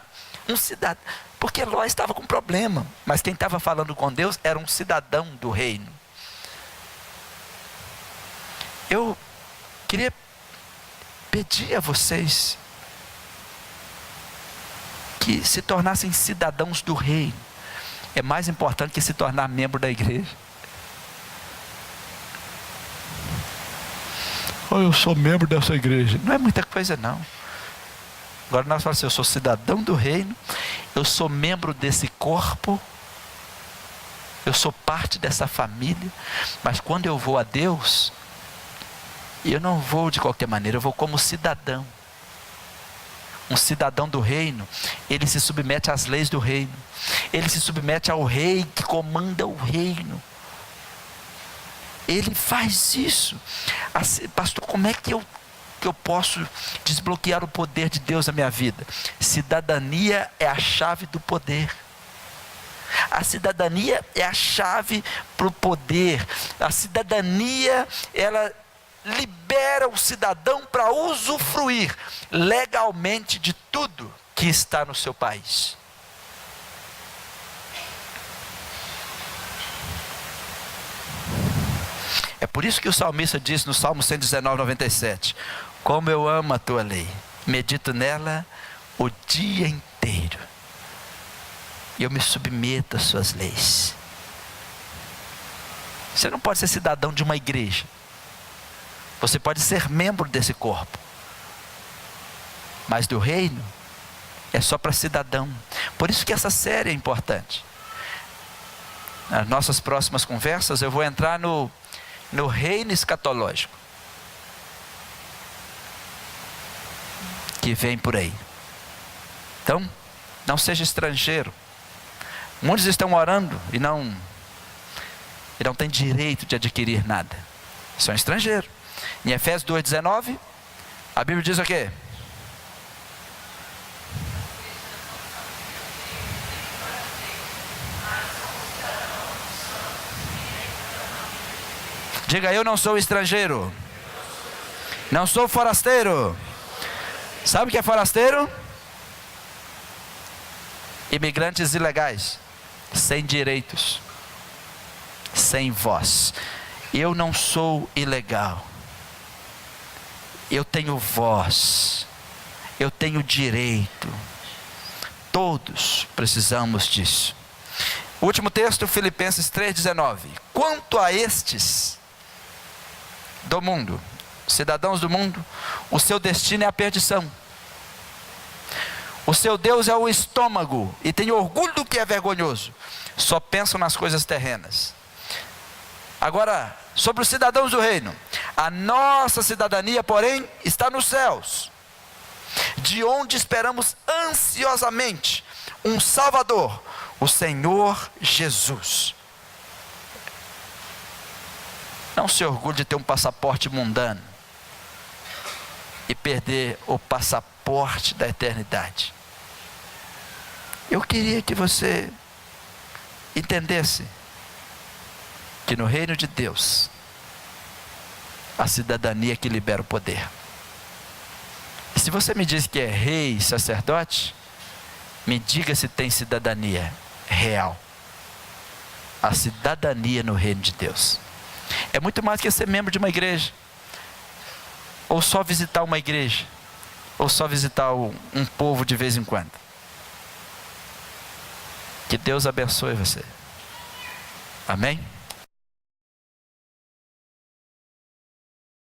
Um cidadão. Porque Ló estava com problema, mas quem estava falando com Deus era um cidadão do reino. Eu queria pedir a vocês que se tornassem cidadãos do reino. É mais importante que se tornar membro da igreja. Eu sou membro dessa igreja. Não é muita coisa não. Agora nós falamos assim, eu sou cidadão do reino, eu sou membro desse corpo, eu sou parte dessa família, mas quando eu vou a Deus, eu não vou de qualquer maneira, eu vou como cidadão. Um cidadão do reino, ele se submete às leis do reino, ele se submete ao rei que comanda o reino. Ele faz isso. Assim, pastor, como é que eu posso desbloquear o poder de Deus na minha vida? Cidadania é a chave do poder. A cidadania é a chave para o poder. A cidadania, ela libera o cidadão para usufruir legalmente de tudo que está no seu país. É por isso que o salmista diz no Salmo 119, 97, como eu amo a tua lei, medito nela o dia inteiro, e eu me submeto às suas leis. Você não pode ser cidadão de uma igreja, você pode ser membro desse corpo, mas do reino é só para cidadão. Por isso que essa série é importante. Nas nossas próximas conversas eu vou entrar no reino escatológico que vem por aí. Então, não seja estrangeiro. Muitos estão orando e não têm direito de adquirir nada, são estrangeiros. Em Efésios 2,19 a Bíblia diz o quê? Diga, eu não sou estrangeiro, não sou forasteiro. Sabe o que é forasteiro? Imigrantes ilegais, sem direitos, sem voz. Eu não sou ilegal, eu tenho voz, eu tenho direito. Todos precisamos disso. O último texto, Filipenses 3,19. Quanto a estes do mundo, cidadãos do mundo, o seu destino é a perdição. O seu Deus é o estômago e tem orgulho do que é vergonhoso. Só pensam nas coisas terrenas. Agora, sobre os cidadãos do reino, a nossa cidadania, porém, está nos céus, de onde esperamos ansiosamente um Salvador, o Senhor Jesus. Não se orgulhe de ter um passaporte mundano e perder o passaporte da eternidade. Eu queria que você entendesse que no reino de Deus, a cidadania que libera o poder. Se você me diz que é rei, sacerdote, me diga se tem cidadania real. A cidadania no reino de Deus é muito mais que ser membro de uma igreja, ou só visitar uma igreja, ou só visitar um povo de vez em quando. Que Deus abençoe você. Amém?